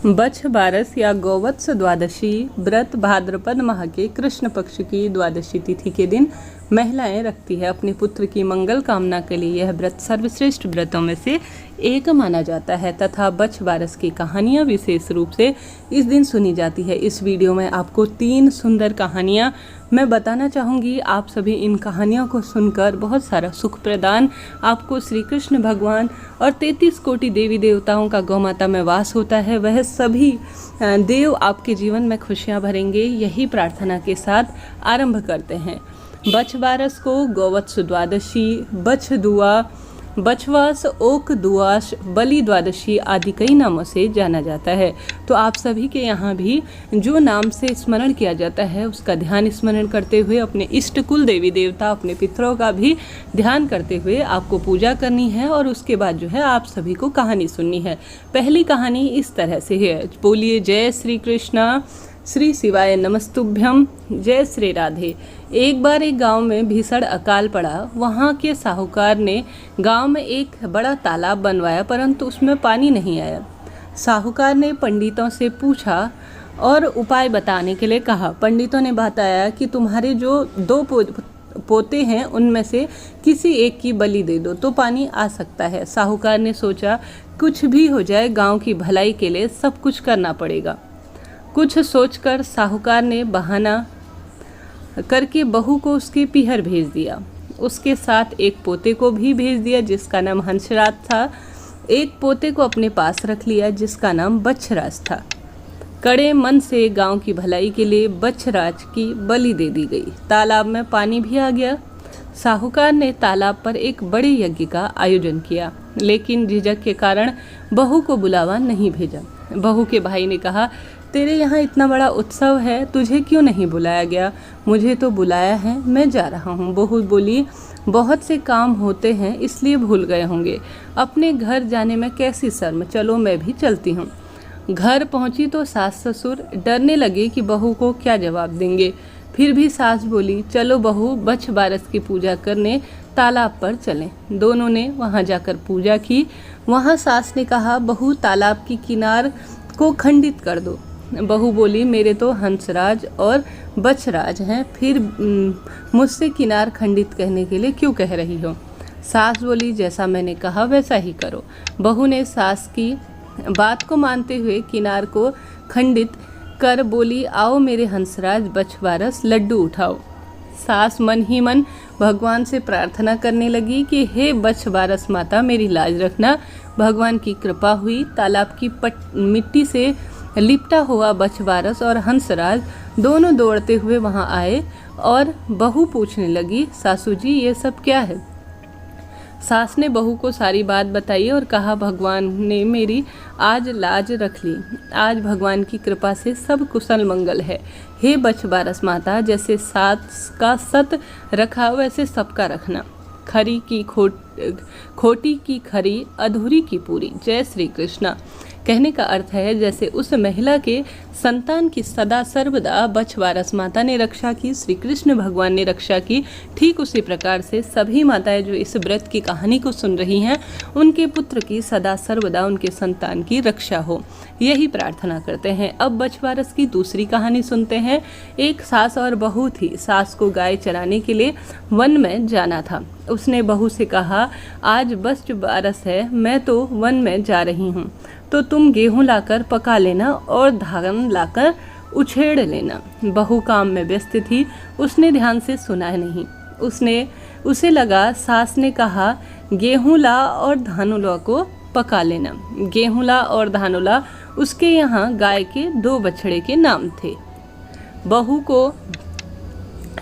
बछ बारस या गौवत्स द्वादशी व्रत भाद्रपद माह के कृष्ण पक्ष की द्वादशी तिथि के दिन महिलाएं रखती है अपने पुत्र की मंगल कामना के लिए। यह व्रत सर्वश्रेष्ठ व्रतों में से एक माना जाता है तथा बछ बारस की कहानियां विशेष रूप से इस दिन सुनी जाती है। इस वीडियो में आपको 3 सुंदर कहानियां मैं बताना चाहूँगी। आप सभी इन कहानियों को सुनकर बहुत सारा सुख प्रदान आपको श्री कृष्ण भगवान और 33 कोटि देवी देवताओं का गौ माता में वास होता है, वह सभी देव आपके जीवन में खुशियाँ भरेंगे। यही प्रार्थना के साथ आरंभ करते हैं। बछ बारस को गौवत्स द्वादशी, बछ दुआ, बछवास, ओक दुआश, बलि द्वादशी आदि कई नामों से जाना जाता है। तो आप सभी के यहाँ भी जो नाम से स्मरण किया जाता है उसका ध्यान स्मरण करते हुए अपने इष्ट कुल देवी देवता, अपने पितरों का भी ध्यान करते हुए आपको पूजा करनी है और उसके बाद जो है आप सभी को कहानी सुननी है। पहली कहानी इस तरह से है। बोलिए जय श्री कृष्णा, श्री शिवाय नमस्तुभ्यम, जय श्री राधे। एक बार एक गांव में भीषण अकाल पड़ा। वहां के साहूकार ने गांव में एक बड़ा तालाब बनवाया, परंतु उसमें पानी नहीं आया। साहूकार ने पंडितों से पूछा और उपाय बताने के लिए कहा। पंडितों ने बताया कि तुम्हारे जो 2 पोते हैं उनमें से किसी एक की बलि दे दो तो पानी आ सकता है। साहूकार ने सोचा कुछ भी हो जाए गाँव की भलाई के लिए सब कुछ करना पड़ेगा। कुछ सोचकर साहूकार ने बहाना करके बहू को उसके पीहर भेज दिया। उसके साथ एक पोते को भी भेज दिया जिसका नाम हंसराज था। एक पोते को अपने पास रख लिया जिसका नाम बछराज था। कड़े मन से गांव की भलाई के लिए बछराज की बलि दे दी गई। तालाब में पानी भी आ गया। साहूकार ने तालाब पर एक बड़े यज्ञ का आयोजन किया, लेकिन झिझक के कारण बहू को बुलावा नहीं भेजा। बहू के भाई ने कहा, तेरे यहाँ इतना बड़ा उत्सव है, तुझे क्यों नहीं बुलाया गया? मुझे तो बुलाया है, मैं जा रहा हूँ। बहू बोली, बहुत से काम होते हैं इसलिए भूल गए होंगे। अपने घर जाने में कैसी शर्म, चलो मैं भी चलती हूँ। घर पहुँची तो सास ससुर डरने लगे कि बहू को क्या जवाब देंगे। फिर भी सास बोली, चलो बहू, बछ बारस की पूजा करने तालाब पर चलें। दोनों ने वहाँ जाकर पूजा की। वहाँ सास ने कहा, बहू तालाब की किनार को खंडित कर दो। बहू बोली, मेरे तो हंसराज और बछराज हैं, फिर मुझसे किनार खंडित कहने के लिए क्यों कह रही हो? सास बोली, जैसा मैंने कहा वैसा ही करो। बहू ने सास की बात को मानते हुए किनार को खंडित कर बोली, आओ मेरे हंसराज बछबारस, लड्डू उठाओ। सास मन ही मन भगवान से प्रार्थना करने लगी कि हे बछबारस माता, मेरी लाज रखना। भगवान की कृपा हुई। तालाब की मिट्टी से लिपटा हुआ बछबारस और हंसराज दोनों दौड़ते हुए वहां आए और बहू पूछने लगी, सासू जी ये सब क्या है? सास ने बहू को सारी बात बताई और कहा, भगवान ने मेरी आज लाज रख ली। आज भगवान की कृपा से सब कुशल मंगल है। हे बछबारस माता, जैसे सास का सत रखा वैसे सबका रखना। खरी की खोटी की खरी, अधूरी की पूरी। जय श्री कृष्णा। कहने का अर्थ है जैसे उस महिला के संतान की सदा सर्वदा बछबारस माता ने रक्षा की, श्री कृष्ण भगवान ने रक्षा की, ठीक उसी प्रकार से सभी माताएं जो इस व्रत की कहानी को सुन रही हैं उनके पुत्र की सदा सर्वदा उनके संतान की रक्षा हो, यही प्रार्थना करते हैं। अब बछबारस की दूसरी कहानी सुनते हैं। एक सास और बहू थी। सास को गाय चराने के लिए वन में जाना था। उसने बहू से कहा, आज बछ बारस है, मैं तो वन में जा रही हूँ, तो तुम गेहूं लाकर पका लेना और धान लाकर उछेड़ लेना। बहू काम में व्यस्त थी, उसने ध्यान से सुना नहीं। उसे लगा सास ने कहा, गेहूं ला और धानुला को पका लेना। गेहूं ला और धानुला उसके यहाँ गाय के 2 बछड़े के नाम थे। बहू को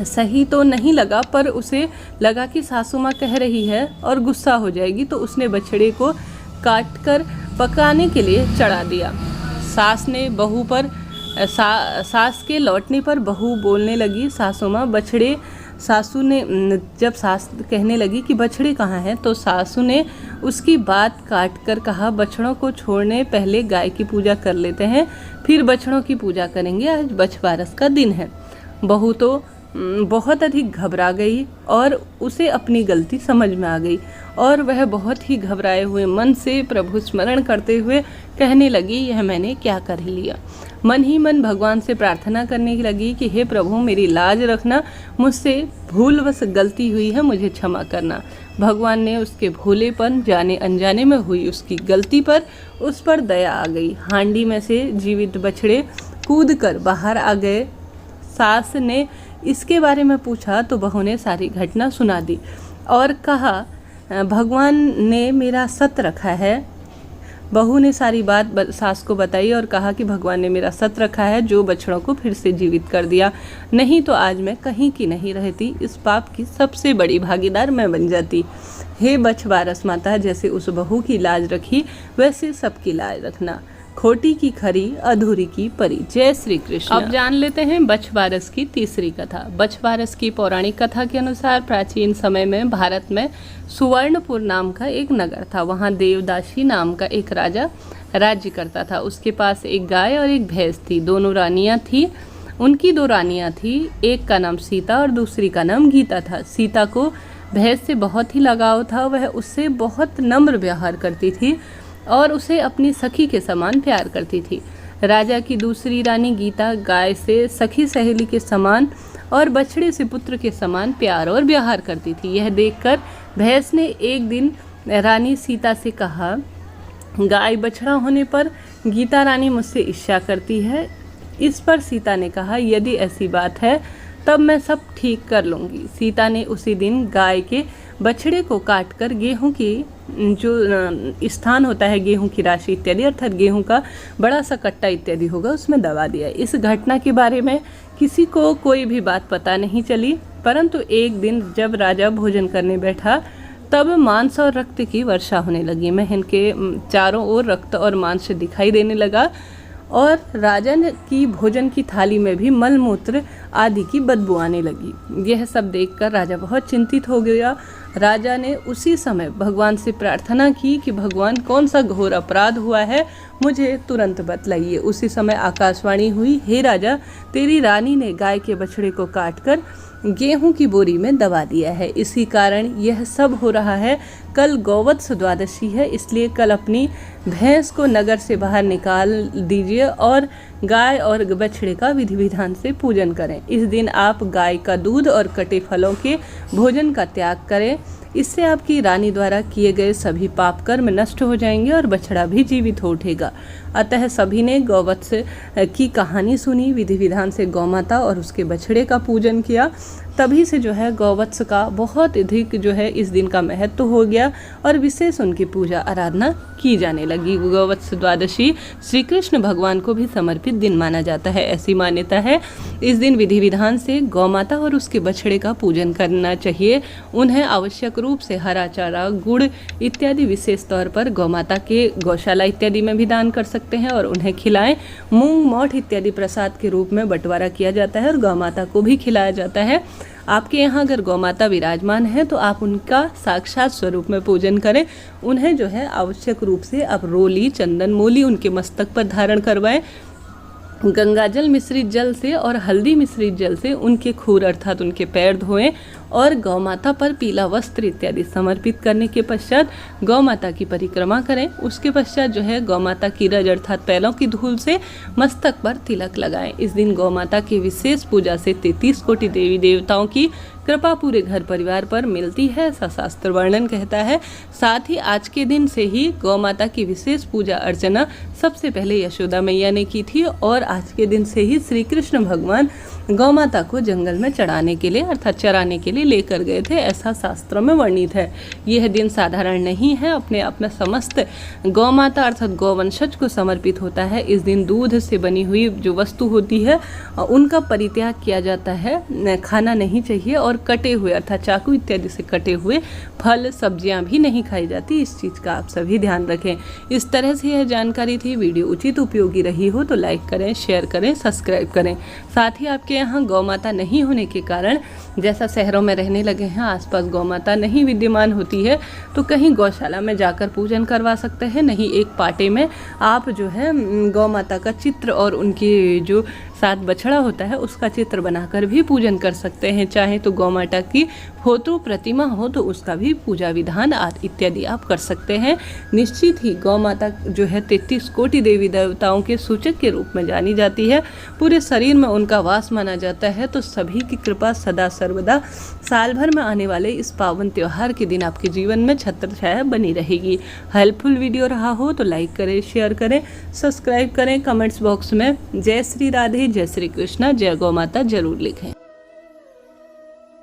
सही तो नहीं लगा, पर उसे लगा कि सासू माँ कह रही है और गुस्सा हो जाएगी, तो उसने बछड़े को काट कर पकाने के लिए चढ़ा दिया। सास ने बहू पर सास के लौटने पर बहू बोलने लगी, सासू माँ बछड़े। सासू ने जब सास कहने लगी कि बछड़े कहाँ हैं, तो सासू ने उसकी बात काट कर कहा, बछड़ों को छोड़ने पहले गाय की पूजा कर लेते हैं, फिर बछड़ों की पूजा करेंगे, आज बछबारस का दिन है। बहू तो बहुत अधिक घबरा गई और उसे अपनी गलती समझ में आ गई और वह बहुत ही घबराए हुए मन से प्रभु स्मरण करते हुए कहने लगी, यह मैंने क्या कर ही लिया। मन ही मन भगवान से प्रार्थना करने लगी कि हे प्रभु, मेरी लाज रखना, मुझसे भूलवश गलती हुई है, मुझे क्षमा करना। भगवान ने उसके भोलेपन, जाने अनजाने में हुई उसकी गलती पर उस पर दया आ गई। हांडी में से जीवित बछड़े कूदकर बाहर आ गए। सास ने इसके बारे में पूछा तो बहू ने सारी घटना सुना दी और कहा, भगवान ने मेरा सत रखा है। बहू ने सारी बात सास को बताई और कहा कि भगवान ने मेरा सत रखा है, जो बछड़ों को फिर से जीवित कर दिया, नहीं तो आज मैं कहीं की नहीं रहती, इस पाप की सबसे बड़ी भागीदार मैं बन जाती। हे बछवारस माता, जैसे उस बहू की लाज रखी वैसे सबकी लाज रखना। खोटी की खरी, अधूरी की परी। जय श्री कृष्ण। अब जान लेते हैं बछवारस की तीसरी कथा। बछवारस की पौराणिक कथा के अनुसार प्राचीन समय में भारत में सुवर्णपुर नाम का एक नगर था। वहाँ देवदासी नाम का एक राजा राज्य करता था। उसके पास एक गाय और एक भैंस थी। दोनों रानियाँ थी। उनकी 2 रानियाँ थी। एक का नाम सीता और दूसरी का नाम गीता था। सीता को भैंस से बहुत ही लगाव था। वह उससे बहुत नम्र व्यवहार करती थी और उसे अपनी सखी के समान प्यार करती थी। राजा की दूसरी रानी गीता गाय से सखी सहेली के समान और बछड़े से पुत्र के समान प्यार और व्यवहार करती थी। यह देखकर भैंस ने एक दिन रानी सीता से कहा, गाय बछड़ा होने पर गीता रानी मुझसे ईर्ष्या करती है। इस पर सीता ने कहा, यदि ऐसी बात है तब मैं सब ठीक कर लूँगी। सीता ने उसी दिन गाय के बछड़े को काटकर गेहूं की जो स्थान होता है, गेहूं की राशि इत्यादि, अर्थात गेहूं का बड़ा सा कट्टा इत्यादि होगा, उसमें दबा दिया। इस घटना के बारे में किसी को कोई भी बात पता नहीं चली, परंतु एक दिन जब राजा भोजन करने बैठा तब मांस और रक्त की वर्षा होने लगी। महल के चारों ओर रक्त और मांस दिखाई देने लगा और राजा की भोजन की थाली में भी मलमूत्र आदि की बदबू आने लगी। यह सब देखकर राजा बहुत चिंतित हो गया। राजा ने उसी समय भगवान से प्रार्थना की कि भगवान, कौन सा घोर अपराध हुआ है, मुझे तुरंत बतलाइए। उसी समय आकाशवाणी हुई, हे राजा, तेरी रानी ने गाय के बछड़े को काटकर गेहूं की बोरी में दबा दिया है, इसी कारण यह सब हो रहा है। कल गौवत्स द्वादशी है, इसलिए कल अपनी भैंस को नगर से बाहर निकाल दीजिए और गाय और बछड़े का विधि विधान से पूजन करें। इस दिन आप गाय का दूध और कटे फलों के भोजन का त्याग करें। इससे आपकी रानी द्वारा किए गए सभी पाप कर्म नष्ट हो जाएंगे और बछड़ा भी जीवित हो उठेगा। अतः सभी ने गौवत्स की कहानी सुनी, विधि विधान से गौमाता और उसके बछड़े का पूजन किया। तभी से जो है गौवत्स का बहुत अधिक जो है इस दिन का महत्व हो गया और विशेष उनकी पूजा आराधना की जाने लगी। गौवत्स द्वादशी श्री कृष्ण भगवान को भी समर्पित दिन माना जाता है, ऐसी मान्यता है। इस दिन विधि विधान से गौमाता और उसके बछड़े का पूजन करना चाहिए। उन्हें आवश्यक रूप से हरा चारा, गुड़ इत्यादि विशेष तौर पर गौमाता के गौशाला इत्यादि में भी दान कर सकते हैं और उन्हें खिलाएं। मूंग मोठ इत्यादि प्रसाद के रूप में बंटवारा किया जाता है और गौमाता को भी खिलाया जाता है। आपके यहाँ अगर गौमाता विराजमान है तो आप उनका साक्षात स्वरूप में पूजन करें। उन्हें जो है आवश्यक रूप से आप रोली, चंदन, मोली उनके मस्तक पर धारण करवाएं। गंगाजल मिश्रित जल से और हल्दी मिश्रित जल से उनके खूर अर्थात उनके पैर धोएं और गौमाता पर पीला वस्त्र इत्यादि समर्पित करने के पश्चात गौमाता की परिक्रमा करें। उसके पश्चात जो है गौमाता की रज अर्थात पैरों की धूल से मस्तक पर तिलक लगाएं। इस दिन गौमाता की विशेष पूजा से 33 कोटि देवी देवताओं की कृपा पूरे घर परिवार पर मिलती है, ऐसा शास्त्र वर्णन कहता है। साथ ही आज के दिन से ही गौमाता की विशेष पूजा अर्चना सबसे पहले यशोदा मैया ने की थी और आज के दिन से ही श्री कृष्ण भगवान गौमाता को जंगल में चढ़ाने के लिए अर्थात चराने के लिए लेकर गए थे, ऐसा शास्त्रों में वर्णित है। यह दिन साधारण नहीं है, अपने अपना समस्त गौमाता अर्थात गौवंशज को समर्पित होता है। इस दिन दूध से बनी हुई जो वस्तु होती है उनका परित्याग किया जाता है, खाना नहीं चाहिए और कटे हुए अर्थात चाकू इत्यादि से कटे हुए फल सब्जियां भी नहीं खाई जाती। इस चीज़ का आप सभी ध्यान रखें। इस तरह से यह जानकारी थी। वीडियो उचित उपयोगी रही हो तो लाइक करें, शेयर करें, सब्सक्राइब करें। साथ ही आपके यहाँ गौ माता नहीं होने के कारण, जैसा शहरों में रहने लगे हैं आसपास गौ माता नहीं विद्यमान होती है, तो कहीं गौशाला में जाकर पूजन करवा सकते हैं, नहीं एक पाटे में आप जो है गौ माता का चित्र और उनकी जो साथ बछड़ा होता है उसका चित्र बनाकर भी पूजन कर सकते हैं। चाहे तो गौ माता की फोटो प्रतिमा हो तो उसका भी पूजा विधान इत्यादि आप कर सकते हैं। निश्चित ही गौ माता जो है 33 कोटि देवी देवताओं के सूचक के रूप में जानी जाती है, पूरे शरीर में उनका वास माना जाता है। तो सभी की कृपा सदा सर्वदा साल भर में आने वाले इस पावन त्योहार के दिन आपके जीवन में छत्र छाया बनी रहेगी। हेल्पफुल वीडियो रहा हो तो लाइक करें, शेयर करें, सब्सक्राइब करें, कमेंट्स बॉक्स में जय श्री राधे, जय श्री कृष्णा, जय गौ माता जरूर लिखें।